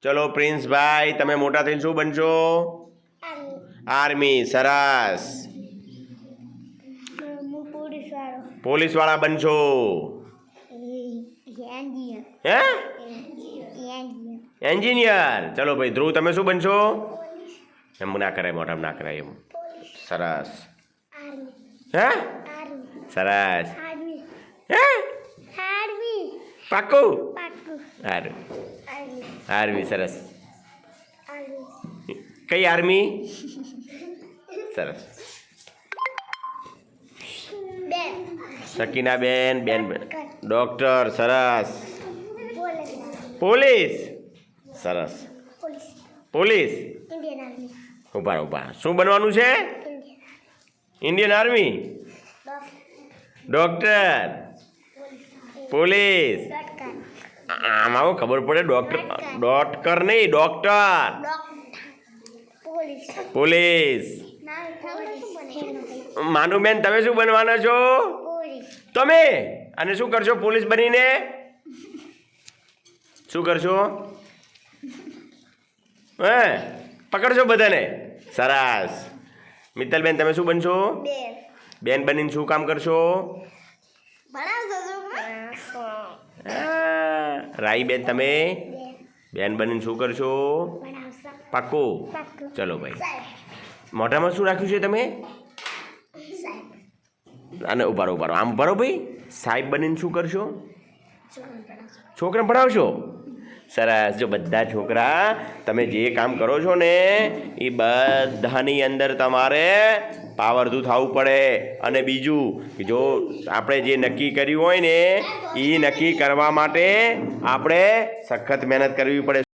ચલો પ્રિન્સભાઈ, તમે મોટા થઈને શું બનશો? આર્મી. સરસ. પોલીસ વાળા બનશો. હે? એન્જિનિયર. ચલો ભાઈ ધ્રુવ, તમે શું બનશો? એમ ના કરાય, મોઢામાં ના કરાય એમ. સરસ. હે? સરસ. હે? પાક્કું? સારું. આર્મી. સરસ. કઈ આર્મી? સરસ. સકીના બેન. ડોક્ટર. સરસ. પોલીસ. સરસ. પોલીસ. ઉભા શું બનવાનું છે? Indian army. ડોક્ટર. પોલીસ. આમાં આવો ખબર પડે. ડોક્ટર નહીં, ડોક્ટર. પોલીસ. માનુબેન, તમે શું બનવાના છો? તમે. અને શું કરશો પોલીસ બનીને? શું કરશો? હે? પકડશો બધાને? સરસ. મિત્તલબેન, તમે શું બનશો? બેન બનીને શું કામ કરશો? રાઈબેન, તમે બેન બનીને શું કરશો? પાક્કું? ચલો ભાઈ, મોઢામાં શું રાખ્યું છે તમે? અને ઉભારો આમ ઉભારો ભાઈ. સાહેબ બનીને શું કરશો? છોકરાને ભણાવશો. સરસ. જો બધા છોકરા તમે જે કામ કરો છો ને એ બધાની અંદર તમારે પાવરધુ થવું પડે. અને બીજું કે જો આપણે જે નક્કી કર્યું હોય ને એ નક્કી કરવા માટે આપણે સખત મહેનત કરવી પડે.